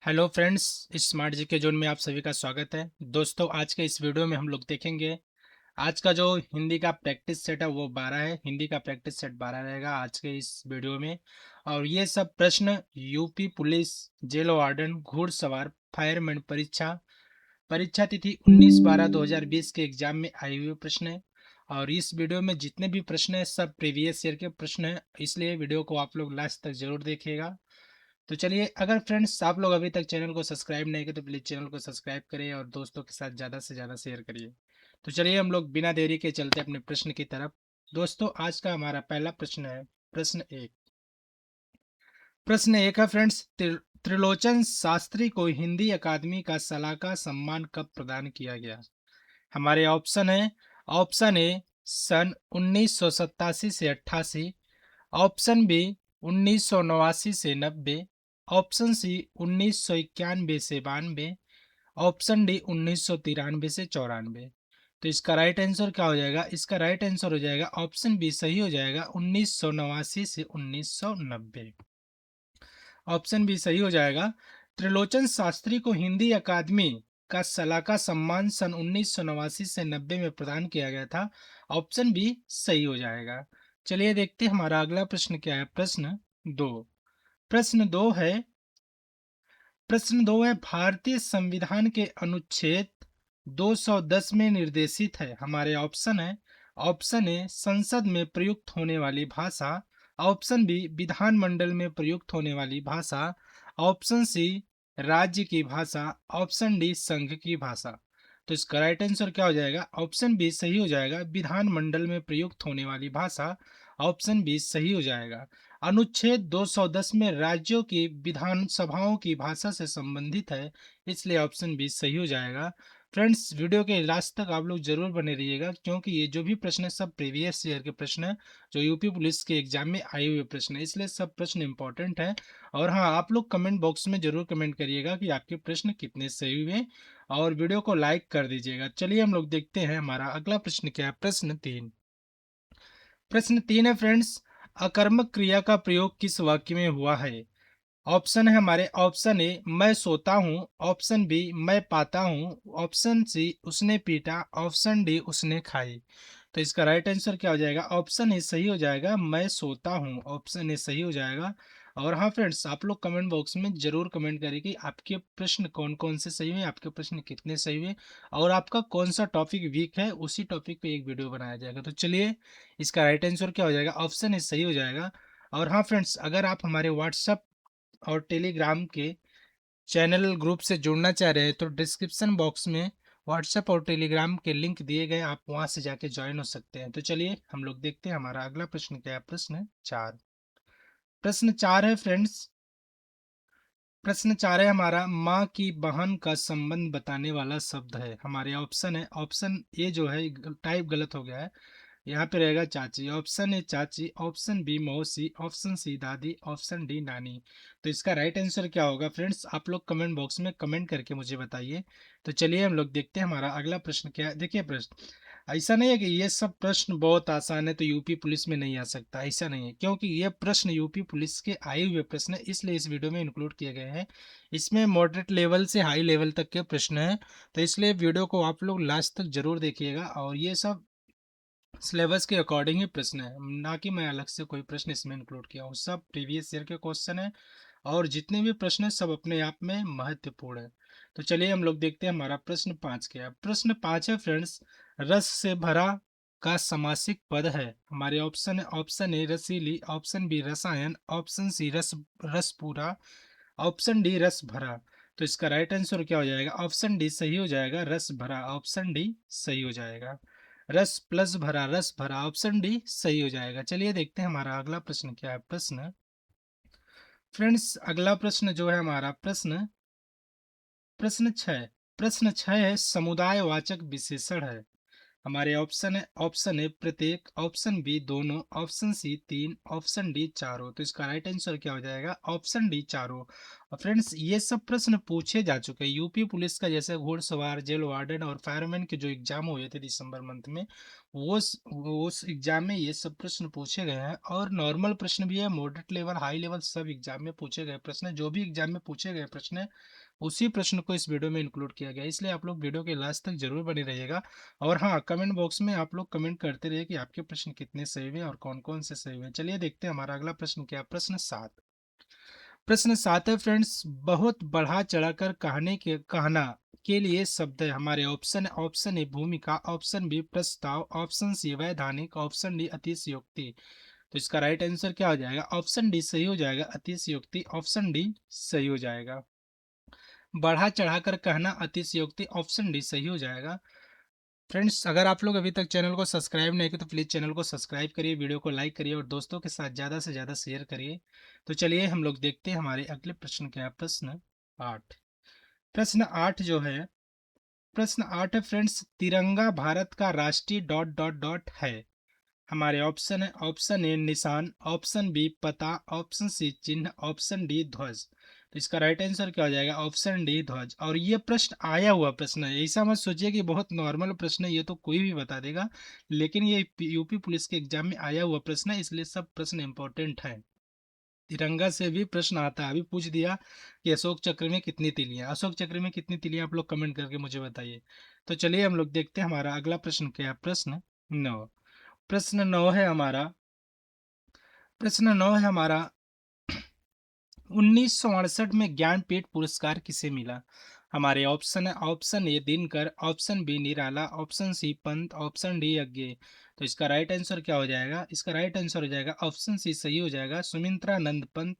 Hello friends, इस smart जी के zone में आप सभी का स्वागत है। दोस्तों, आज के इस वीडियो में हम लोग देखेंगे आज का जो हिंदी का प्रैक्टिस सेट है वो 12 है। हिंदी का प्रैक्टिस सेट 12 रहेगा आज के इस वीडियो में। और ये सब प्रश्न यूपी पुलिस, जेल वार्डन, घुड़सवार, फायरमैन परीक्षा परीक्षा तिथि 19/12/2020 के एग्जाम में आए हुए प्रश्न है। और इस वीडियो में जितने भी प्रश्न है सब प्रीवियस ईयर के प्रश्न है, इसलिए वीडियो को आप लोग लास्ट तक जरूर देखिएगा। तो चलिए, अगर फ्रेंड्स आप लोग अभी तक चैनल को सब्सक्राइब नहीं किए तो प्लीज़ चैनल को सब्सक्राइब करिए और दोस्तों के साथ ज़्यादा से ज़्यादा शेयर करिए। तो चलिए, हम लोग बिना देरी के चलते अपने प्रश्न की तरफ। दोस्तों, आज का हमारा पहला प्रश्न है प्रश्न एक। प्रश्न एक है फ्रेंड्स, त्रिलोचन शास्त्री को हिंदी अकादमी का सलाहकार सम्मान कब प्रदान किया गया? हमारे ऑप्शन है। ऑप्शन ए सन 1987 से 88, ऑप्शन बी 1989 से 90, ऑप्शन सी 1991 से 92, ऑप्शन डी 1993 से 94। तो इसका राइट आंसर क्या हो जाएगा? इसका राइट आंसर हो जाएगा ऑप्शन बी, सही हो जाएगा 1989 से 1990। ऑप्शन बी सही हो जाएगा। त्रिलोचन शास्त्री को हिंदी अकादमी का सलाहकार सम्मान सन 1989 से 90 में प्रदान किया गया था। ऑप्शन बी सही हो जाएगा। चलिए देखते हैं हमारा अगला प्रश्न क्या है। प्रश्न दो है भारतीय संविधान के अनुच्छेद 210 में निर्देशित है। हमारे ऑप्शन है। ऑप्शन ए संसद में प्रयुक्त होने वाली भाषा, ऑप्शन बी विधानमंडल में प्रयुक्त होने वाली भाषा, ऑप्शन सी राज्य की भाषा, ऑप्शन डी संघ की भाषा। तो इसका राइट आंसर क्या हो जाएगा? ऑप्शन बी सही हो जाएगा, विधानमंडल में प्रयुक्त होने वाली भाषा। ऑप्शन बी सही हो जाएगा। अनुच्छेद 210 में राज्यों की विधानसभाओं की भाषा से संबंधित है, इसलिए ऑप्शन बी सही हो जाएगा। फ्रेंड्स, वीडियो के लास्ट तक आप लोग जरूर बने रहिएगा, क्योंकि ये जो भी प्रश्न है सब प्रीवियस ईयर के प्रश्न है, जो यूपी पुलिस के एग्जाम में आए हुए प्रश्न है, इसलिए सब प्रश्न इंपॉर्टेंट है। और हाँ, आप लोग कमेंट बॉक्स में जरूर कमेंट करिएगा कि आपके प्रश्न कितने सही हुए, और वीडियो को लाइक कर दीजिएगा। चलिए हम लोग देखते हैं हमारा अगला प्रश्न क्या है। प्रश्न 3 है फ्रेंड्स, अकर्मक क्रिया का प्रयोग किस वाक्य में हुआ है? ऑप्शन है हमारे। ऑप्शन ए मैं सोता हूँ, ऑप्शन बी मैं पाता हूँ, ऑप्शन सी उसने पीटा, ऑप्शन डी उसने खाई। तो इसका राइट आंसर क्या हो जाएगा? ऑप्शन ए सही हो जाएगा, मैं सोता हूँ। ऑप्शन ए सही हो जाएगा। और हाँ फ्रेंड्स, आप लोग कमेंट बॉक्स में जरूर कमेंट करें कि आपके प्रश्न कौन कौन से सही हुए, आपके प्रश्न कितने सही हुए, और आपका कौन सा टॉपिक वीक है, उसी टॉपिक पे एक वीडियो बनाया जाएगा। तो चलिए, इसका राइट आंसर क्या हो जाएगा? ऑप्शन ए सही हो जाएगा। और हाँ फ्रेंड्स, अगर आप हमारे व्हाट्सएप और टेलीग्राम के चैनल ग्रुप से जुड़ना चाह रहे हैं तो डिस्क्रिप्शन बॉक्स में व्हाट्सएप और टेलीग्राम के लिंक दिए गए, आप वहां से जाके ज्वाइन हो सकते हैं। तो चलिए हम लोग देखते हैं हमारा अगला प्रश्न क्या है। प्रश्न 4 है फ्रेंड्स। प्रश्न 4 है हमारा, माँ की बहन का संबंध बताने वाला शब्द है। हमारे ऑप्शन है। ऑप्शन ए जो है टाइप गलत हो गया है, यहाँ पे रहेगा चाची। ऑप्शन ए चाची, ऑप्शन बी मौसी, ऑप्शन सी दादी, ऑप्शन डी नानी। तो इसका राइट आंसर क्या होगा फ्रेंड्स? आप लोग कमेंट बॉक्स में कमेंट करके मुझे बताइए। तो चलिए हम लोग देखते हैं हमारा अगला प्रश्न क्या है। देखिए प्रश्न ऐसा नहीं है कि ये सब प्रश्न बहुत आसान है तो यूपी पुलिस में नहीं आ सकता, ऐसा नहीं है, क्योंकि ये प्रश्न यूपी पुलिस के आए हुए प्रश्न है, इसलिए इस वीडियो में इंक्लूड किए गए हैं। इसमें मॉडरेट लेवल से हाई लेवल तक के प्रश्न हैं, तो इसलिए वीडियो को आप लोग लास्ट तक जरूर देखिएगा। और ये सब सिलेबस के अकॉर्डिंग ही प्रश्न है, ना कि मैं अलग से कोई प्रश्न इसमें इंक्लूड किया हूँ। सब प्रीवियस ईयर के क्वेश्चन है, और जितने भी प्रश्न है सब अपने आप में महत्वपूर्ण है। तो चलिए हम लोग देखते हैं हमारा प्रश्न 5 क्या है। प्रश्न 5 है फ्रेंड्स, रस से भरा का समासिक पद है। हमारे ऑप्शन है। ऑप्शन ए रसीली, ऑप्शन बी रसायन, ऑप्शन सी रस पूरा, ऑप्शन डी रस भरा। तो इसका राइट आंसर क्या हो जाएगा? ऑप्शन डी सही हो जाएगा, रस भरा। ऑप्शन डी सही हो जाएगा। रस प्लस भरा, रस भरा, ऑप्शन डी सही हो जाएगा। चलिए देखते हैं हमारा अगला प्रश्न क्या है। फ्रेंड्स, अगला प्रश्न जो है हमारा प्रश्न 6। प्रश्न 6 है, समुदायवाचक विशेषण है। हमारे ऑप्शन है। ऑप्शन ए प्रत्येक, ऑप्शन बी दोनों, ऑप्शन सी तीन, ऑप्शन डी चारों। तो इसका राइट आंसर क्या हो जाएगा? ऑप्शन डी चारों। और फ्रेंड्स ये सब प्रश्न पूछे जा चुके हैं। यूपी पुलिस का जैसे घुड़सवार, जेल वार्डन और फायरमैन के जो एग्जाम हुए थे दिसंबर मंथ में, उस एग्जाम में ये सब प्रश्न पूछे गए हैं। और नॉर्मल प्रश्न भी है, मॉडरेट लेवल, हाई लेवल, सब एग्जाम में पूछे गए प्रश्न। जो भी एग्जाम में पूछे गए प्रश्न है उसी प्रश्न को इस वीडियो में इंक्लूड किया गया है, इसलिए आप लोग वीडियो के लास्ट तक जरूर बने रहिएगा। और हाँ, कमेंट बॉक्स में आप लोग कमेंट करते रहिए कि आपके प्रश्न कितने सही हुए और कौन कौन से सही हुए। चलिए देखते हैं हमारा अगला प्रश्न क्या है। प्रश्न 7 है फ्रेंड्स, बहुत बढ़ा चढ़ाकर कहना के लिए शब्द है। हमारे ऑप्शन ए भूमिका, ऑप्शन बी प्रस्ताव, ऑप्शन सी वैधानिक, ऑप्शन डी अतिशयोक्ति। तो इसका राइट आंसर क्या हो जाएगा? ऑप्शन डी सही हो जाएगा, अतिशयोक्ति। ऑप्शन डी सही हो जाएगा। बढ़ा चढ़ाकर कहना अतिशयोक्ति, ऑप्शन डी सही हो जाएगा। फ्रेंड्स, अगर आप लोग अभी तक चैनल को सब्सक्राइब नहीं किए तो प्लीज़ चैनल को सब्सक्राइब करिए, वीडियो को लाइक करिए और दोस्तों के साथ ज़्यादा से ज़्यादा शेयर करिए। तो चलिए हम लोग देखते हैं हमारे अगले प्रश्न क्या है। प्रश्न 8। प्रश्न 8 जो है, प्रश्न 8 है फ्रेंड्स, तिरंगा भारत का राष्ट्रीय डॉट डॉट डॉट है। हमारे ऑप्शन है, ऑप्शन ए निशान, ऑप्शन बी पता, ऑप्शन सी चिन्ह, ऑप्शन डी ध्वज। तो इसका राइट आंसर क्या हो जाएगा? ऑप्शन डी ध्वज। और ये प्रश्न आया हुआ प्रश्न है, ऐसा मत सोचिए कि बहुत नॉर्मल प्रश्न है, ये तो कोई भी बता देगा। लेकिन ये यूपी पुलिस के एग्जाम में आया हुआ प्रश्न है, इसलिए सब प्रश्न इंपॉर्टेंट है। तिरंगा से भी प्रश्न आता है। अभी पूछ दिया कि अशोक चक्र में कितनी तीलियां, अशोक चक्र में कितनी तीलियां, आप लोग कमेंट करके मुझे बताइए। तो चलिए हम लोग देखते हैं हमारा अगला प्रश्न क्या है। प्रश्न 9। प्रश्न 9 है हमारा, प्रश्न 9 है हमारा, 1968 में ज्ञानपीठ पुरस्कार किसे मिला? हमारे ऑप्शन है, option A Dinkar, option B Nirala, option C Pant, option D Yagya. तो इसका राइट आंसर क्या हो जाएगा? इसका राइट आंसर हो जाएगा ऑप्शन सी सही हो जाएगा, सुमित्रानंद पंत।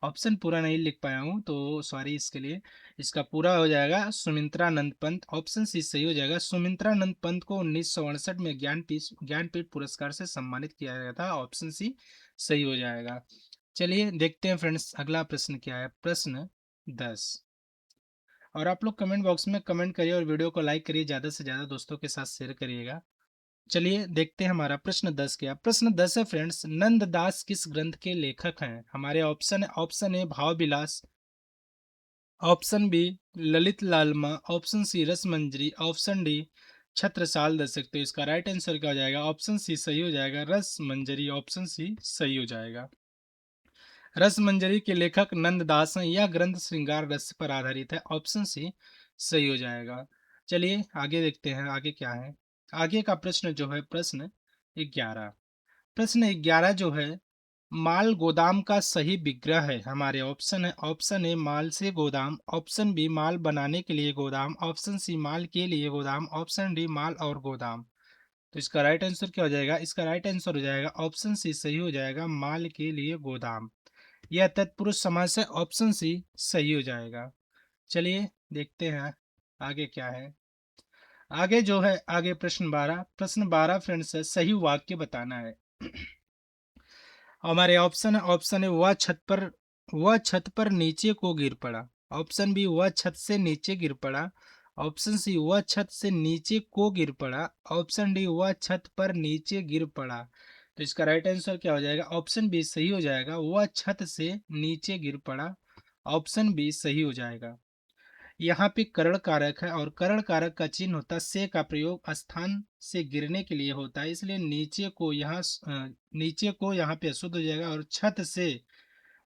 ऑप्शन पूरा नहीं लिख पाया हूँ तो सॉरी इसके लिए। इसका पूरा हो जाएगा सुमित्रानंद पंत। ऑप्शन सी सही हो जाएगा। सुमित्रानंद पंत को 1968 में ज्ञानपीठ पुरस्कार से सम्मानित किया गया था। ऑप्शन सी सही हो जाएगा। चलिए देखते हैं फ्रेंड्स अगला प्रश्न क्या है। प्रश्न 10। और आप लोग कमेंट बॉक्स में कमेंट करिए और वीडियो को लाइक करिए, ज़्यादा से ज़्यादा दोस्तों के साथ शेयर करिएगा। चलिए देखते हैं हमारा प्रश्न 10 क्या। प्रश्न 10 है फ्रेंड्स, नंददास किस ग्रंथ के लेखक हैं? हमारे ऑप्शन है, option A Bhav Vilas, option B Lalit Lalma, option C Rasmanjari, option D Chhatrasal Dashak. तो इसका राइट आंसर क्या हो जाएगा? ऑप्शन सी सही हो जाएगा, रसमंजरी। ऑप्शन सी सही हो जाएगा। रसमंजरी के लेखक नंददास हैं। यह ग्रंथ श्रृंगार रस पर आधारित है। ऑप्शन सी सही हो जाएगा। चलिए आगे देखते हैं आगे क्या है। आगे का प्रश्न जो है, प्रश्न 11। प्रश्न 11 जो है, माल गोदाम का सही विग्रह है। हमारे ऑप्शन है, ऑप्शन ए माल से गोदाम, ऑप्शन बी माल बनाने के लिए गोदाम, ऑप्शन सी माल के लिए गोदाम, ऑप्शन डी माल और गोदाम। तो इसका राइट आंसर क्या हो जाएगा? इसका राइट आंसर हो जाएगा ऑप्शन सी सही हो जाएगा, माल के लिए गोदाम। यह तत्पुरुष समास है। ऑप्शन सी सही हो जाएगा। चलिए देखते हैं आगे क्या है। आगे जो है, आगे प्रश्न 12 फ्रेंड्स है, सही वाक्य बताना है। हमारे ऑप्शन है वह छत पर नीचे को गिर पड़ा, ऑप्शन बी वह छत से नीचे गिर पड़ा, ऑप्शन सी वह छत से नीचे को गिर पड़ा, ऑप्शन डी वह छत पर नीचे गिर पड़ा। तो इसका राइट आंसर क्या हो जाएगा? ऑप्शन बी सही हो जाएगा, वह छत से नीचे गिर पड़ा। ऑप्शन बी सही हो जाएगा। यहाँ पे करण कारक है और करण कारक का चिन्ह होता है से का प्रयोग स्थान से गिरने के लिए होता है, इसलिए नीचे को यहाँ पे अशुद्ध हो जाएगा और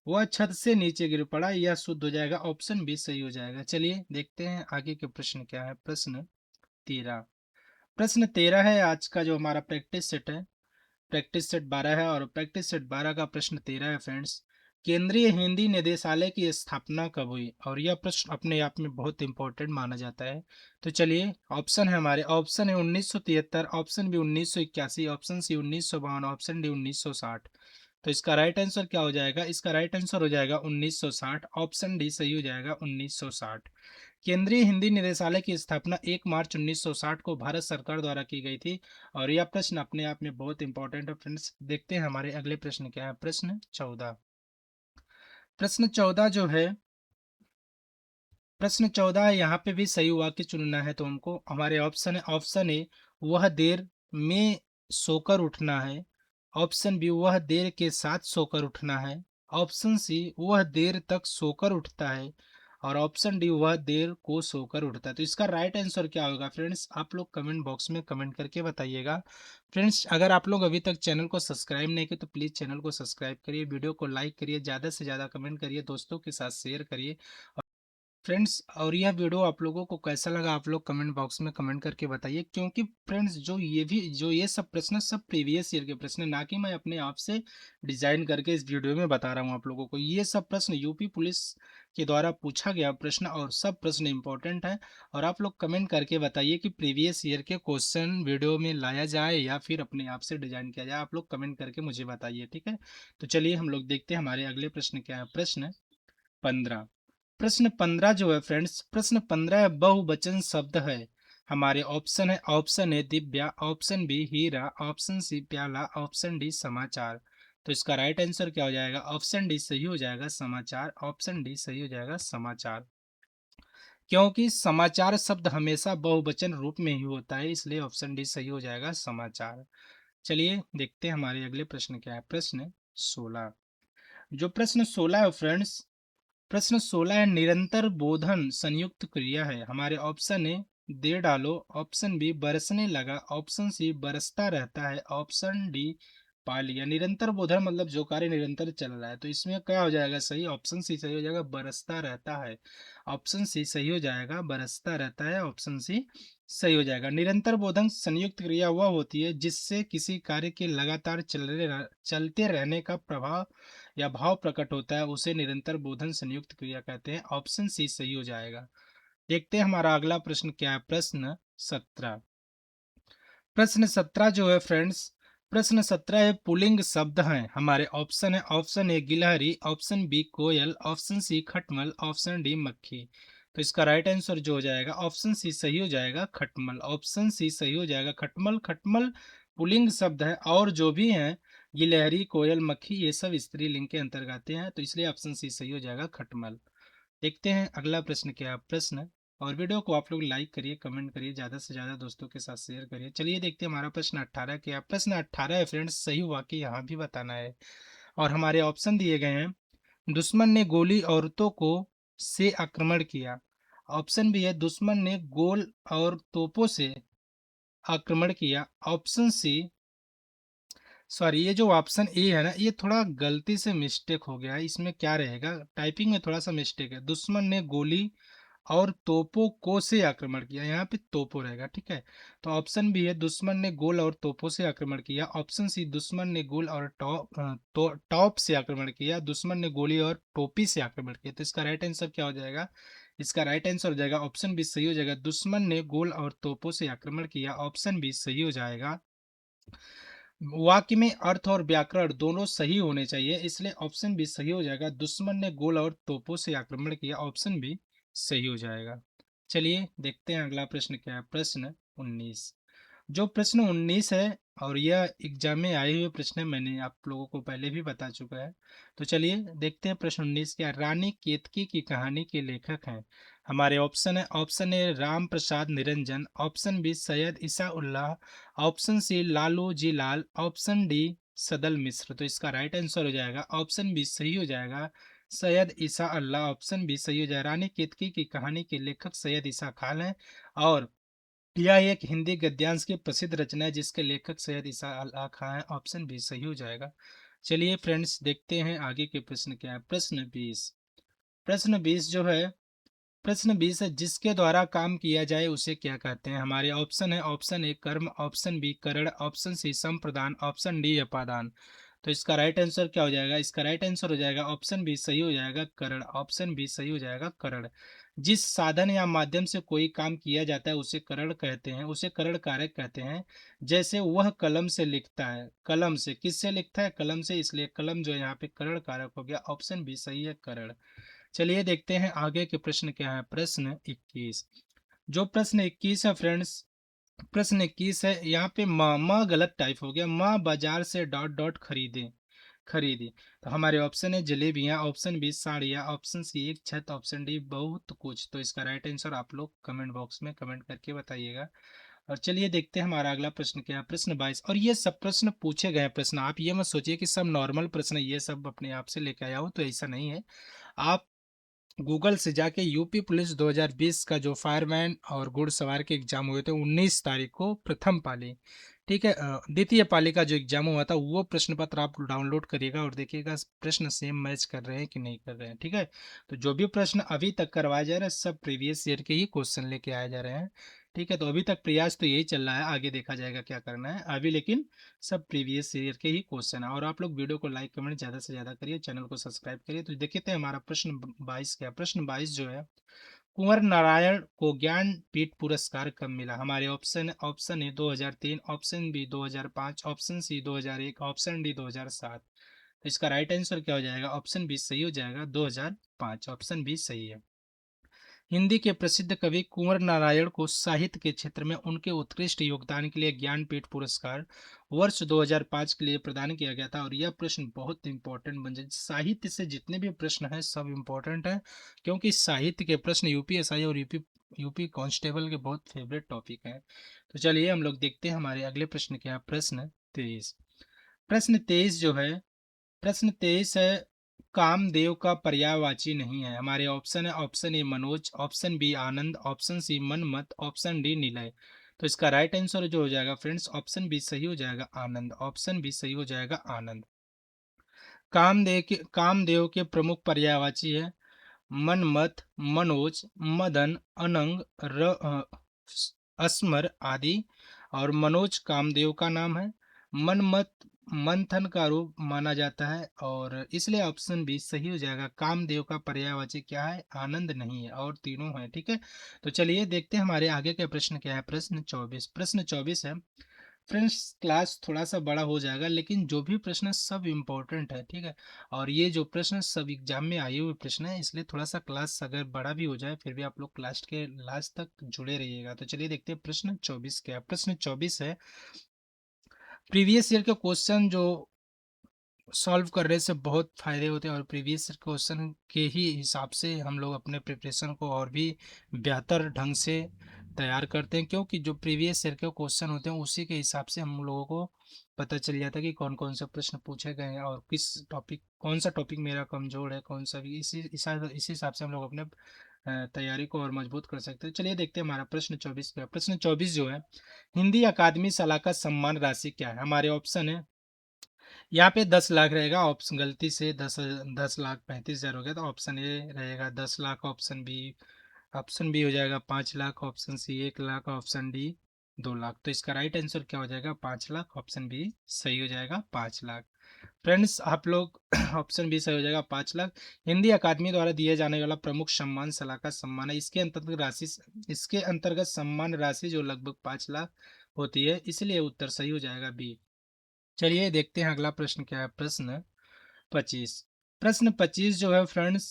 वह छत से नीचे गिर पड़ा, यह शुद्ध हो जाएगा। ऑप्शन बी सही हो जाएगा। चलिए देखते हैं आगे के प्रश्न क्या है। प्रश्न 13। प्रश्न 13 है आज का जो हमारा प्रैक्टिस सेट है। प्रैक्टिस सेट 12 है और प्रैक्टिस सेट 12 का प्रश्न 13 है फ्रेंड्स, केंद्रीय हिंदी निदेशालय की स्थापना कब हुई? और यह प्रश्न अपने आप में बहुत इंपॉर्टेंट माना जाता है। तो चलिए ऑप्शन है, हमारे ऑप्शन है 1973, option B 1981, option C 1952, option D 1960। तो इसका राइट आंसर क्या हो जाएगा? इसका राइट आंसर हो जाएगा 1960। ऑप्शन डी सही हो जाएगा, 1960। केंद्रीय हिंदी निदेशालय की स्थापना 1 मार्च 1960 को भारत सरकार द्वारा की गई थी। और यह प्रश्न अपने आप में बहुत इंपॉर्टेंट है फ्रेंड्स। देखते हैं हमारे अगले प्रश्न क्या है। प्रश्न 14 जो है, प्रश्न 14 है, यहाँ पे भी सही वाक्य चुनना है तो हमको। हमारे ऑप्शन है, ऑप्शन ए वह देर में सोकर उठना है, ऑप्शन बी वह देर के साथ सोकर उठना है, ऑप्शन सी वह देर तक सोकर उठता है, और ऑप्शन डी वह देर को सोकर उठता है। तो इसका राइट आंसर क्या होगा फ्रेंड्स, आप लोग कमेंट बॉक्स में कमेंट करके बताइएगा। फ्रेंड्स, अगर आप लोग अभी तक चैनल को सब्सक्राइब नहीं किए तो प्लीज़ चैनल को सब्सक्राइब करिए, वीडियो को लाइक करिए, ज़्यादा से ज़्यादा कमेंट करिए, दोस्तों के साथ शेयर करिए। फ्रेंड्स, और यह वीडियो आप लोगों को कैसा लगा आप लोग कमेंट बॉक्स में कमेंट करके बताइए, क्योंकि फ्रेंड्स जो ये सब प्रश्न सब प्रीवियस ईयर के प्रश्न हैं, ना कि मैं अपने आप से डिजाइन करके इस वीडियो में बता रहा हूँ आप लोगों को। ये सब प्रश्न यूपी पुलिस के द्वारा पूछा गया प्रश्न, और सब प्रश्न इंपॉर्टेंट है। और आप लोग कमेंट करके बताइए कि प्रीवियस ईयर के क्वेश्चन वीडियो में लाया जाए या फिर अपने आप से डिजाइन किया जाए, आप लोग कमेंट करके मुझे बताइए, ठीक है। तो चलिए हम लोग देखते हैं हमारे अगले प्रश्न क्या है। प्रश्न 15। प्रश्न 15 जो है फ्रेंड्स, प्रश्न 15 बहुवचन शब्द है। हमारे ऑप्शन है, ऑप्शन ए दिव्या, ऑप्शन बी हीरा, ऑप्शन सी प्याला, ऑप्शन डी समाचार। तो इसका राइट आंसर क्या हो जाएगा, ऑप्शन डी सही हो जाएगा समाचार, ऑप्शन डी सही हो जाएगा समाचार। क्योंकि समाचार शब्द हमेशा बहुवचन रूप में ही होता है, इसलिए ऑप्शन डी सही हो जाएगा समाचार। चलिए देखते हैं हमारे अगले प्रश्न क्या है। प्रश्न 16। जो प्रश्न 16 है फ्रेंड्स, प्रश्न 16 है, निरंतर बोधन संयुक्त क्रिया है। हमारे ऑप्शन ए दे डालो, ऑप्शन बी बरसने लगा, ऑप्शन सी बरसता रहता है, ऑप्शन डी पा लिया। निरंतर बोधन मतलब जो कार्य निरंतर चल रहा है, तो इसमें क्या हो जाएगा सही, ऑप्शन सी सही हो जाएगा, बरसता रहता है। ऑप्शन सी सही हो जाएगा, बरसता रहता है, ऑप्शन सी सही हो जाएगा। निरंतर बोधन संयुक्त क्रिया वह होती है जिससे किसी कार्य के लगातार चलते रहने का प्रभाव या भाव प्रकट होता है, उसे निरंतर बोधन संयुक्त क्रिया कहते हैं। ऑप्शन सी सही हो जाएगा। देखते हैं हमारा अगला प्रश्न क्या है। प्रश्न 17। प्रश्न 17 जो है फ्रेंड्स, प्रश्न 17 है, पुल्लिंग शब्द हैं। हमारे ऑप्शन है, ऑप्शन ए गिलहरी, ऑप्शन बी कोयल, ऑप्शन सी खटमल, ऑप्शन डी मक्खी। तो इसका राइट आंसर जो हो जाएगा, ऑप्शन सी सही हो जाएगा खटमल, ऑप्शन सी सही हो जाएगा खटमल। खटमल पुल्लिंग शब्द है, और जो भी हैं गिलहरी कोयल मक्खी ये सब स्त्रीलिंग के अंतर्गत आते हैं, तो इसलिए ऑप्शन सी सही हो जाएगा खटमल। देखते हैं अगला प्रश्न क्या है। प्रश्न, और वीडियो को आप लोग लाइक करिए, कमेंट करिए, ज़्यादा से ज़्यादा दोस्तों के साथ शेयर करिए। चलिए देखते हैं हमारा प्रश्न 18 क्या है। प्रश्न 18 है फ्रेंड्स, सही हुआ कि यहाँ भी बताना है, और हमारे ऑप्शन दिए गए हैं। दुश्मन ने गोली औरतों को से आक्रमण किया। ऑप्शन बी है, दुश्मन ने गोल और तोपों से आक्रमण किया। ऑप्शन सी, सॉरी, ये जो ऑप्शन ए है ना, ये थोड़ा गलती से मिस्टेक हो गया है। इसमें क्या रहेगा, टाइपिंग में थोड़ा सा मिस्टेक है। दुश्मन ने गोली और तोपों को से आक्रमण किया, यहाँ पे तोपो रहेगा, ठीक है। तो ऑप्शन बी है, दुश्मन ने गोल और तोपों से आक्रमण किया। ऑप्शन सी, दुश्मन ने गोल और टॉप से आक्रमण किया। दुश्मन ने गोली और टोपी से आक्रमण किया। तो इसका राइट आंसर क्या हो जाएगा, इसका राइट आंसर हो जाएगा ऑप्शन बी सही हो जाएगा, दुश्मन ने गोल और तोपों से आक्रमण किया। ऑप्शन बी सही हो जाएगा। वाक्य में अर्थ और व्याकरण दोनों सही होने चाहिए, इसलिए ऑप्शन बी सही हो जाएगा, दुश्मन ने गोल और तोपों से आक्रमण किया। ऑप्शन बी सही हो जाएगा। चलिए देखते हैं अगला प्रश्न क्या है। प्रश्न 19। जो प्रश्न 19 है, और यह एग्जाम में आए हुए प्रश्न है, मैंने आप लोगों को पहले भी बता चुका है। तो चलिए देखते हैं प्रश्न 19 क्या है। रानी केतकी की कहानी के लेखक हैं। हमारे ऑप्शन है, option A Ram Prasad Niranjan, option B Syed Isa Ullah, option C Lalu ji Lal, option D Sadal Mishra. तो इसका राइट आंसर हो जाएगा, ऑप्शन बी सही हो जाएगा, सैयद ईसा अल्लाह। ऑप्शन बी सही हो जाएगा। रानी केतकी की कहानी के लेखक सैयद ईसा खान हैं, और यह एक हिंदी गद्यांश की प्रसिद्ध रचना है जिसके लेखक सैयद ईसा अल्लाह खां हैं। ऑप्शन बी सही हो जाएगा। चलिए फ्रेंड्स देखते हैं आगे के प्रश्न क्या है। प्रश्न 20। प्रश्न 20 जो है, प्रश्न 20 है, जिसके द्वारा काम किया जाए उसे क्या कहते हैं। हमारे ऑप्शन है, ऑप्शन ए कर्म, ऑप्शन बी करण, ऑप्शन सी संप्रदान, ऑप्शन डी अपादान। तो इसका राइट आंसर क्या हो जाएगा, इसका राइट आंसर हो जाएगा ऑप्शन बी सही हो जाएगा करण, ऑप्शन बी सही हो जाएगा करण। जिस साधन या माध्यम से कोई काम किया जाता है उसे करण कहते हैं, उसे करण कारक कहते हैं। जैसे वह कलम से लिखता है, कलम से किससे लिखता है, कलम से, इसलिए कलम जो है यहाँ पे करण कारक हो गया। ऑप्शन बी सही है करण। चलिए देखते हैं आगे के प्रश्न क्या है। प्रश्न 21। जो प्रश्न 21 है फ्रेंड्स, प्रश्न 21 है, यहाँ पे माँ गलत टाइप हो गया, माँ बाजार से डॉट डॉट खरीदे, खरीदी। तो हमारे ऑप्शन है जलेबियाँ, ऑप्शन बी साड़ियाँ, ऑप्शन सी एक छत, ऑप्शन डी बहुत कुछ। तो इसका राइट आंसर आप लोग कमेंट बॉक्स में कमेंट करके बताइएगा। और चलिए देखते हैं हमारा अगला प्रश्न क्या है, प्रश्न 22। और ये सब प्रश्न पूछे गए प्रश्न, आप ये मत सोचिए कि सब नॉर्मल प्रश्न ये सब अपने आप से लेके आया हो, तो ऐसा नहीं है। आप गूगल से जाके यूपी पुलिस 2020 का जो फायरमैन और घुड़सवार के एग्जाम हुए थे 19 तारीख को, प्रथम पाली, ठीक है, द्वितीय पाली का जो एग्जाम हुआ था वो प्रश्न पत्र आप डाउनलोड करिएगा और देखिएगा प्रश्न सेम मैच कर रहे हैं कि नहीं कर रहे हैं, ठीक है। तो जो भी प्रश्न अभी तक करवाए जा रहे हैं सब प्रीवियस ईयर के ही क्वेश्चन लेके आए जा रहे हैं, ठीक है। तो अभी तक प्रयास तो यही चल रहा है, आगे देखा जाएगा क्या करना है अभी, लेकिन सब प्रीवियस ईयर के ही क्वेश्चन है। और आप लोग वीडियो को लाइक कमेंट ज़्यादा से ज़्यादा करिए, चैनल को सब्सक्राइब करिए। तो देखते हैं हमारा प्रश्न 22 क्या, प्रश्न 22 जो है, कुंवर नारायण को ज्ञानपीठ पुरस्कार कब मिला? हमारे option A 2003, option B 2005, option C 2001, option D 2007। तो इसका राइट आंसर क्या हो जाएगा? ऑप्शन बी सही हो जाएगा, 2005, ऑप्शन बी सही है। हिंदी के प्रसिद्ध कवि कुंवर नारायण को साहित्य के क्षेत्र में उनके उत्कृष्ट योगदान के लिए ज्ञानपीठ पुरस्कार वर्ष 2005 के लिए प्रदान किया गया था। और यह प्रश्न बहुत इंपॉर्टेंट बन जाए, साहित्य से जितने भी प्रश्न हैं सब इंपॉर्टेंट है, क्योंकि साहित्य के प्रश्न यूपीएसआई और यूपी कांस्टेबल के बहुत फेवरेट टॉपिक हैं। तो चलिए हम लोग देखते हैं हमारे अगले प्रश्न क्या है, प्रश्न 23। प्रश्न 23 जो है, प्रश्न 23 है, कामदेव का पर्यायवाची नहीं है। हमारे ऑप्शन है, option A Manoj, option B Anand, option C Manmat, option D Nilay. तो इसका राइट आंसर जो हो जाएगा फ्रेंड्स, ऑप्शन बी सही हो जाएगा, आनंद, ऑप्शन बी सही हो जाएगा, आनंद। कामदेव के प्रमुख पर्यायवाची है मनमथ, मनोज, मदन, अनंग, असमर आदि। और मनोज कामदेव का नाम है। मनमथ मंथन का रूप माना जाता है, और इसलिए ऑप्शन बी सही हो जाएगा। कामदेव का पर्यायवाची क्या है? आनंद नहीं है, और तीनों है, ठीक है। तो चलिए देखते हैं हमारे आगे का प्रश्न क्या है, प्रश्न 24। प्रश्न 24 है, फ्रेंड्स क्लास थोड़ा सा बड़ा हो जाएगा, लेकिन जो भी प्रश्न सब इम्पोर्टेंट है, ठीक है। और ये जो प्रश्न सब एग्जाम में आए हुए प्रश्न है, इसलिए थोड़ा सा क्लास अगर बड़ा भी हो जाए फिर भी आप लोग क्लास के लास्ट तक जुड़े रहिएगा। तो चलिए देखते हैं प्रश्न 24 क्या है। प्रश्न 24 है, प्रीवियस ईयर के क्वेश्चन जो सॉल्व करने से बहुत फायदे होते हैं, और प्रीवियस क्वेश्चन के ही हिसाब से हम लोग अपने प्रिपरेशन को और भी बेहतर ढंग से तैयार करते हैं, क्योंकि जो प्रीवियस ईयर के क्वेश्चन होते हैं उसी के हिसाब से हम लोगों को पता चल जाता है कि कौन कौन से प्रश्न पूछे गए हैं और किस टॉपिक, कौन सा टॉपिक मेरा कमजोर है, कौन सा भी, इसी हिसाब से हम लोग अपने तैयारी को और मजबूत कर सकते हैं। चलिए देखते हैं हमारा प्रश्न 24 क्या है। प्रश्न 24 जो है, हिंदी अकादमी सलाहकार सम्मान राशि क्या है? हमारे ऑप्शन है, यहाँ पे 10 लाख रहेगा, ऑप्शन गलती से 10 लाख 35 हजार हो गया, तो ऑप्शन ए रहेगा 10 लाख, ऑप्शन बी हो जाएगा 5 lakh, option C 1 lakh, option D 2 lakh. तो इसका राइट आंसर क्या हो जाएगा? 5 लाख, ऑप्शन बी सही हो जाएगा, 5 लाख। फ्रेंड्स आप लोग ऑप्शन बी सही हो जाएगा, 5 लाख। हिंदी अकादमी द्वारा दिए जाने वाला प्रमुख सम्मान सलाहकार सम्मान है। इसके अंतर्गत सम्मान राशि जो लगभग 5 लाख होती है, इसलिए उत्तर सही हो जाएगा, बी। चलिए देखते हैं अगला प्रश्न क्या है, प्रश्न 25। प्रश्न 25 जो है फ्रेंड्स,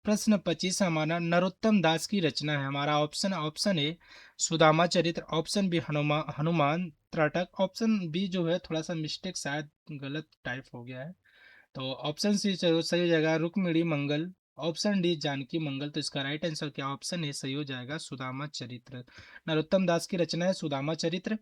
प्रश्न 25 हमारा नरोत्तम दास की रचना है। हमारा option A Sudama Charitra, option B Hanuman Tratak, option B जो है थोड़ा सा मिस्टेक शायद गलत टाइप हो गया है, तो ऑप्शन सी सही हो जाएगा, रुक्मिणी मंगल, ऑप्शन डी जानकी मंगल। तो इसका राइट आंसर क्या, ऑप्शन ए सही हो जाएगा, सुदामा चरित्र। नरोत्तम दास की रचना है सुदामा चरित्र।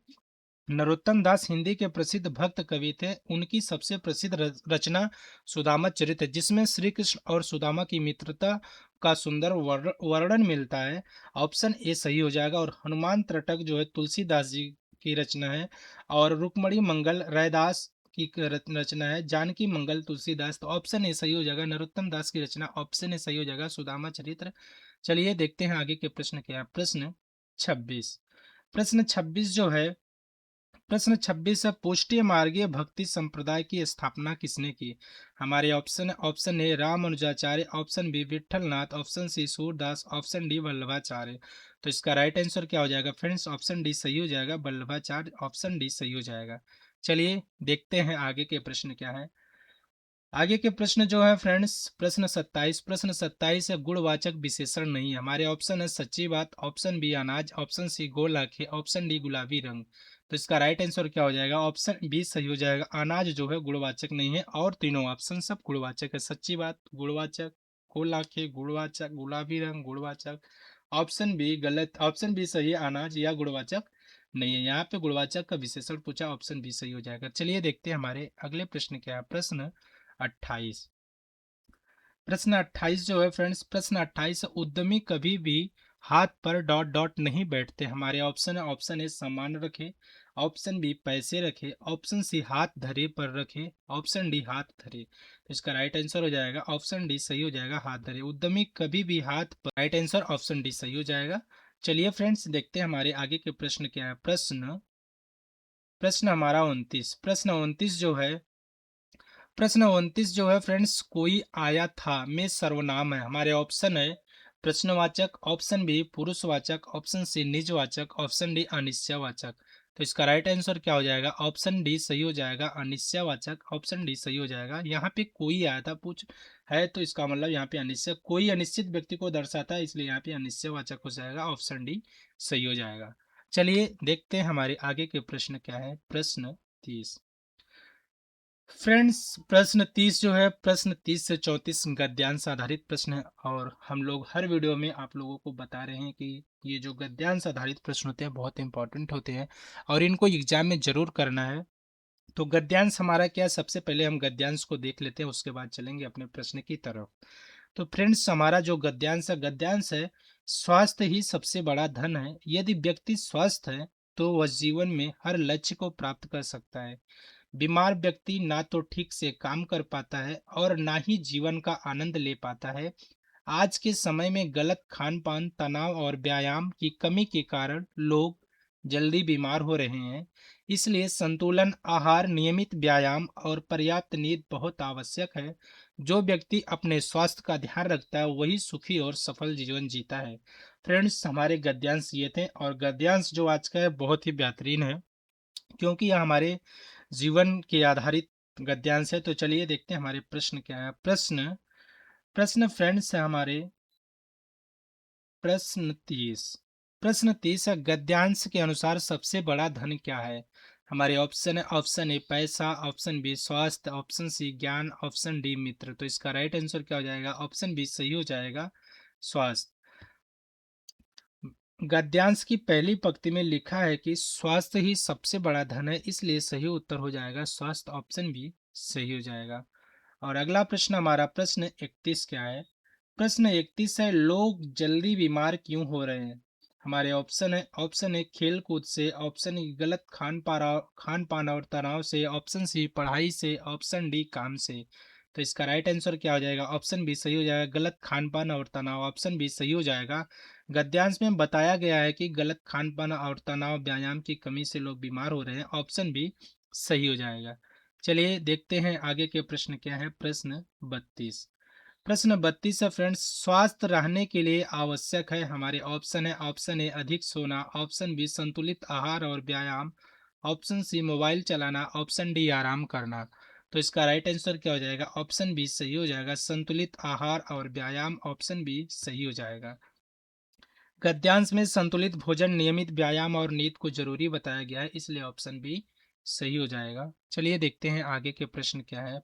नरोत्तम दास हिंदी के प्रसिद्ध भक्त कवि थे। उनकी सबसे प्रसिद्ध रचना सुदामा चरित्र है, जिसमें श्री कृष्ण और सुदामा की मित्रता का सुंदर वर्णन मिलता है। ऑप्शन ए सही हो जाएगा। और हनुमान त्रटक जो है तुलसीदास जी की रचना है, और रुक्मणी मंगल रैदास की रचना है, जानकी मंगल तुलसीदास। तो ऑप्शन ए सही हो जाएगा, नरोत्तम दास की रचना, ऑप्शन ए सही हो जाएगा, सुदामा चरित्र। चलिए देखते हैं आगे के प्रश्न क्या है, प्रश्न 26। प्रश्न 26 जो है, प्रश्न 26 है, पुष्टि मार्गीय भक्ति संप्रदाय की स्थापना किसने की? हमारे option A Ramanujacharya, option B Vitthalnath, option C Surdas, option D Vallabhacharya. तो इसका राइट आंसर क्या हो जाएगा फ्रेंड्स? ऑप्शन डी सही हो जाएगा, वल्लभाचार्य, ऑप्शन डी सही हो जाएगा। चलिए देखते हैं आगे के प्रश्न क्या है। आगे के प्रश्न जो है फ्रेंड्स, प्रश्न 27। प्रश्न 27 है, गुणवाचक विशेषण नहीं है। हमारे ऑप्शन है सच्ची बात, ऑप्शन बी अनाज, ऑप्शन सी गोल आंखें, ऑप्शन डी गुलाबी रंग। तो इसका राइट आंसर क्या हो जाएगा? ऑप्शन बी सही हो जाएगा, अनाज जो है गुणवाचक नहीं है, और तीनों ऑप्शन सब गुणवाचक है। सच्ची बात गुणवाचक, गोल आंखें गुणवाचक, गुलाबी रंग गुणवाचक, ऑप्शन बी गलत, ऑप्शन बी सही है, अनाज या गुणवाचक नहीं है। यहाँ पे गुणवाचक का विशेषण पूछा, ऑप्शन बी सही हो जाएगा। चलिए देखते हैं हमारे अगले प्रश्न क्या है। प्रश्न 28। प्रश्न 28 जो है फ्रेंड्स, प्रश्न 28, उद्यमी कभी भी हाथ पर डॉट डॉट नहीं बैठते। हमारे ऑप्शन है, ऑप्शन ए सामान रखे, ऑप्शन बी पैसे रखे, ऑप्शन सी हाथ धरे पर रखे, ऑप्शन डी हाथ धरे। तो इसका राइट आंसर हो जाएगा ऑप्शन डी सही हो जाएगा, हाथ धरे। उद्यमी कभी भी हाथ पर, राइट आंसर ऑप्शन डी सही हो जाएगा। चलिए फ्रेंड्स देखते हैं हमारे आगे के प्रश्न क्या है। प्रश्न हमारा 29। प्रश्न 29 जो है, प्रश्न 29 जो है फ्रेंड्स, कोई आया था में सर्वनाम है। हमारे ऑप्शन है प्रश्नवाचक, ऑप्शन बी पुरुषवाचक, ऑप्शन सी निजवाचक, ऑप्शन डी अनिश्चयवाचक। तो इसका राइट आंसर क्या हो जाएगा, ऑप्शन डी सही हो जाएगा, अनिश्चयवाचक, ऑप्शन डी सही हो जाएगा। यहाँ पे कोई आया था पूछ है, तो इसका मतलब यहाँ पे अनिश्चय, कोई अनिश्चित व्यक्ति को दर्शाता है, इसलिए यहाँ पे अनिश्चयवाचक हो जाएगा, ऑप्शन डी सही हो जाएगा। चलिए देखते हैं हमारे आगे के प्रश्न क्या है। प्रश्न 30। फ्रेंड्स प्रश्न 30 जो है, प्रश्न 30 से 34 गद्यांश आधारित प्रश्न है, और हम लोग हर वीडियो में आप लोगों को बता रहे हैं कि ये जो गद्यांश आधारित प्रश्न होते हैं बहुत इंपॉर्टेंट होते हैं और इनको एग्जाम में जरूर करना है। तो गद्यांश हमारा क्या है, सबसे पहले हम गद्यांश को देख लेते हैं, उसके बाद चलेंगे अपने प्रश्न की तरफ। तो फ्रेंड्स हमारा जो गद्यांश है, स्वास्थ्य ही सबसे बड़ा धन है। यदि व्यक्ति स्वस्थ है तो वह जीवन में हर लक्ष्य को प्राप्त कर सकता है। बीमार व्यक्ति ना तो ठीक से काम कर पाता है और ना ही जीवन का आनंद ले पाता है। आज के समय में गलत खान पान, तनाव और व्यायाम की कमी के कारण लोग जल्दी बीमार हो रहे हैं। इसलिए संतुलन आहार, नियमित व्यायाम और पर्याप्त नींद बहुत आवश्यक है। जो व्यक्ति अपने स्वास्थ्य का ध्यान रखता है वही सुखी और सफल जीवन जीता है। फ्रेंड्स हमारे गद्यांश ये थे, और गद्यांश जो आज का है बहुत ही बेहतरीन है, क्योंकि यह हमारे जीवन के आधारित गद्यांश है। तो चलिए देखते हैं हमारे प्रश्न क्या है। प्रश्न प्रश्न फ्रेंड्स है हमारे प्रश्न 30। प्रश्न 30 है, गद्यांश के अनुसार सबसे बड़ा धन क्या है। हमारे ऑप्शन है, ऑप्शन ए पैसा, ऑप्शन बी स्वास्थ्य, ऑप्शन सी ज्ञान, ऑप्शन डी मित्र। तो इसका राइट आंसर क्या हो जाएगा, ऑप्शन बी सही हो जाएगा, स्वास्थ्य। गद्यांश की पहली पंक्ति में लिखा है कि स्वास्थ्य ही सबसे बड़ा धन है, इसलिए सही उत्तर हो जाएगा स्वास्थ्य, ऑप्शन बी सही हो जाएगा। और अगला प्रश्न हमारा प्रश्न 31 क्या है। प्रश्न 31 है, लोग जल्दी बीमार क्यों हो रहे हैं। हमारे ऑप्शन है, ऑप्शन ए खेल कूद से, ऑप्शन ई गलत खान पान और तनाव से, ऑप्शन सी पढ़ाई से, ऑप्शन डी काम से। तो इसका राइट आंसर क्या हो जाएगा, ऑप्शन बी सही हो जाएगा, गलत खान पान और तनाव, ऑप्शन बी सही हो जाएगा। गद्यांश में बताया गया है कि गलत खान पान और तनाव, व्यायाम की कमी से लोग बीमार हो रहे हैं, ऑप्शन बी सही हो जाएगा। चलिए देखते हैं आगे के प्रश्न क्या है। प्रश्न 32। प्रश्न 32 है फ्रेंड्स, स्वस्थ रहने के लिए आवश्यक है। हमारे ऑप्शन है, ऑप्शन ए अधिक सोना, ऑप्शन बी संतुलित आहार और व्यायाम, ऑप्शन सी मोबाइल चलाना, ऑप्शन डी आराम करना। तो इसका राइट आंसर क्या हो जाएगा, ऑप्शन बी सही हो जाएगा, संतुलित आहार और व्यायाम, ऑप्शन बी सही हो जाएगा। गद्यांश में संतुलित भोजन, नियमित व्यायाम और नींद को जरूरी बताया गया है, इसलिए ऑप्शन बी सही हो जाएगा। चलिए देखते हैं आगे के प्रश्न क्या है।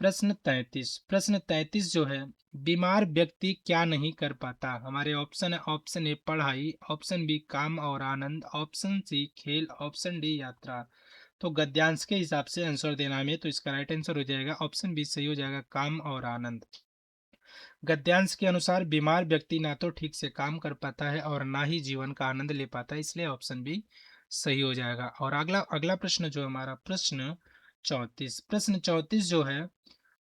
प्रश्न 33। प्रश्न 33 जो है, बीमार व्यक्ति क्या नहीं कर पाता। हमारे ऑप्शन है, ऑप्शन ए पढ़ाई, ऑप्शन बी काम और आनंद, ऑप्शन सी खेल, ऑप्शन डी यात्रा। तो गद्यांश के हिसाब से आंसर देना हमें, तो इसका राइट आंसर हो जाएगा ऑप्शन बी सही हो जाएगा, काम और आनंद। गद्यांश के अनुसार बीमार व्यक्ति ना तो ठीक से काम कर पाता है और ना ही जीवन का आनंद ले पाता है, इसलिए ऑप्शन बी सही हो जाएगा। और अगला अगला प्रश्न जो हमारा प्रश्न 34। प्रश्न 34 जो है,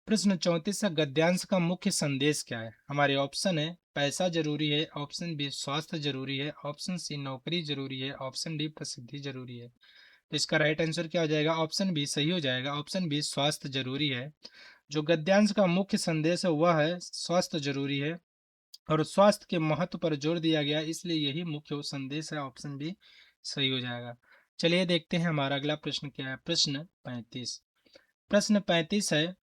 प्रश्न 34 का गद्यांश का मुख्य संदेश क्या है। हमारे ऑप्शन है, पैसा जरूरी है, ऑप्शन बी स्वास्थ्य जरूरी है, ऑप्शन सी नौकरी जरूरी है, ऑप्शन डी प्रसिद्धि जरूरी है। तो इसका राइट आंसर क्या हो जाएगा, ऑप्शन बी सही हो जाएगा, ऑप्शन बी स्वास्थ्य जरूरी है। जो गद्यांश का मुख्य संदेश है वह है स्वास्थ्य जरूरी है, और स्वास्थ्य के महत्व पर जोर दिया गया है, इसलिए यही मुख्य संदेश है, ऑप्शन बी सही हो जाएगा। चलिए देखते हैं हमारा अगला प्रश्न क्या है। प्रश्न 35। प्रश्न 35 है,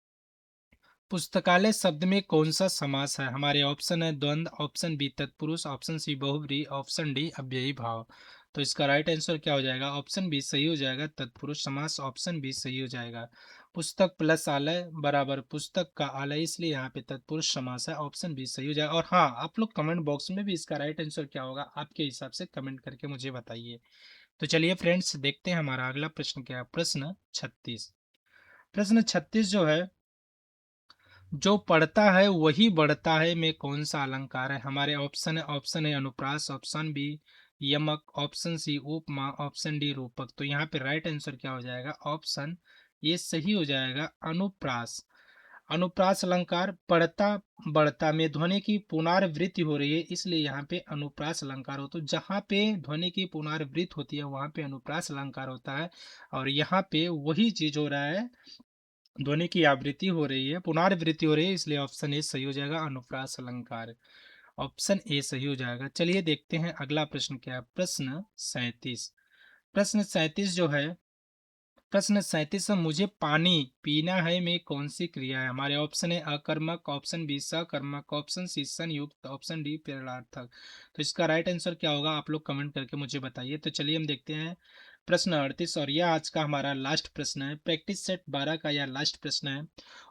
पुस्तकालय शब्द में कौन सा समास है। हमारे ऑप्शन है द्वंद्व, ऑप्शन बी तत्पुरुष, ऑप्शन सी बहुब्रीहि, ऑप्शन डी अव्ययी भाव। तो इसका राइट आंसर क्या हो जाएगा, ऑप्शन बी सही हो जाएगा, तत्पुरुष समास, ऑप्शन बी सही हो जाएगा। पुस्तक प्लस आलय बराबर पुस्तक का आलय, इसलिए यहाँ पे तत्पुरुष समास है। ऑप्शन बी सही हो जाएगा। और हाँ, आप लोग कमेंट बॉक्स में भी इसका राइट आंसर क्या होगा आपके हिसाब से कमेंट करके मुझे बताइए। तो चलिए फ्रेंड्स, देखते हैं हमारा अगला प्रश्न क्या है। प्रश्न 36। प्रश्न 36 जो है, जो पढ़ता है वही बढ़ता है में कौन सा अलंकार है? हमारे ऑप्शन है, ऑप्शन ए अनुप्रास, ऑप्शन बी यमक, ऑप्शन सी उपमा, ऑप्शन डी रूपक। तो यहाँ पे राइट आंसर क्या हो जाएगा? ऑप्शन ये सही हो जाएगा, अनुप्रास। अनुप्रास अलंकार पढ़ता बढ़ता में ध्वनि की पुनरावृत्ति हो रही है, इसलिए यहाँ पे अनुप्रास अलंकार हो। तो जहाँ पे ध्वनि की पुनरावृत्ति होती है वहां पे अनुप्रास अलंकार होता है। और यहाँ पे वही चीज हो रहा है, ध्वनि की आवृत्ति हो रही है, पुनरावृत्ति हो रही है, इसलिए ऑप्शन ए सही हो जाएगा, अनुप्रास अलंकार। ऑप्शन ए सही हो जाएगा। चलिए देखते हैं अगला प्रश्न क्या है। प्रश्न 37। प्रश्न 37 जो है, प्रश्न 37 में मुझे पानी पीना है में कौन सी क्रिया है? हमारे ऑप्शन है अकर्मक, ऑप्शन बी सकर्मक, ऑप्शन सी संयुक्त, ऑप्शन डी प्रेरणार्थक। तो इसका राइट आंसर क्या होगा आप लोग कमेंट करके मुझे बताइए। तो चलिए हम देखते हैं प्रश्न 38, और यह आज का हमारा लास्ट प्रश्न है, प्रैक्टिस सेट 12 का यह लास्ट प्रश्न है।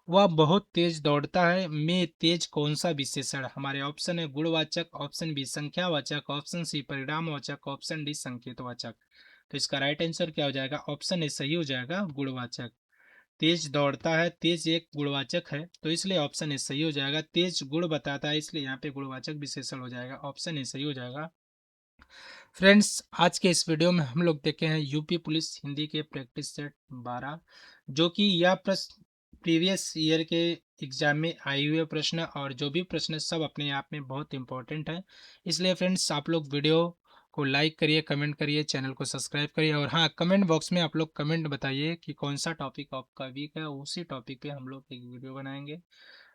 वह बहुत तेज दौड़ता है में तेज कौन सा विशेषण? हमारे ऑप्शन है गुणवाचक, ऑप्शन बी संख्यावाचक, ऑप्शन सी परिणामवाचक, ऑप्शन डी संकेतवाचक। तो इसका राइट आंसर क्या हो जाएगा? ऑप्शन ए सही हो जाएगा, गुणवाचक। तेज दौड़ता है, तेज एक गुणवाचक है, तो इसलिए ऑप्शन ए सही हो जाएगा। तेज गुण बताता है, इसलिए यहाँ पे गुणवाचक विशेषण हो जाएगा। ऑप्शन ए सही हो जाएगा। फ्रेंड्स, आज के इस वीडियो में हम लोग देखे हैं यूपी पुलिस हिंदी के प्रैक्टिस सेट 12, जो कि यह प्रश्न प्रीवियस ईयर के एग्जाम में आए हुए प्रश्न, और जो भी प्रश्न सब अपने आप में बहुत इंपॉर्टेंट है। इसलिए फ्रेंड्स, आप लोग वीडियो को लाइक करिए, कमेंट करिए, चैनल को सब्सक्राइब करिए, और हाँ, कमेंट बॉक्स में आप लोग कमेंट बताइए कि कौन सा टॉपिक आपका वीक है, उसी टॉपिक पे हम लोग एक वीडियो बनाएंगे।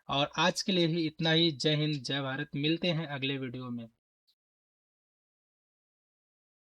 और आज के लिए ही इतना ही। जय हिंद, जय भारत। मिलते हैं अगले वीडियो में।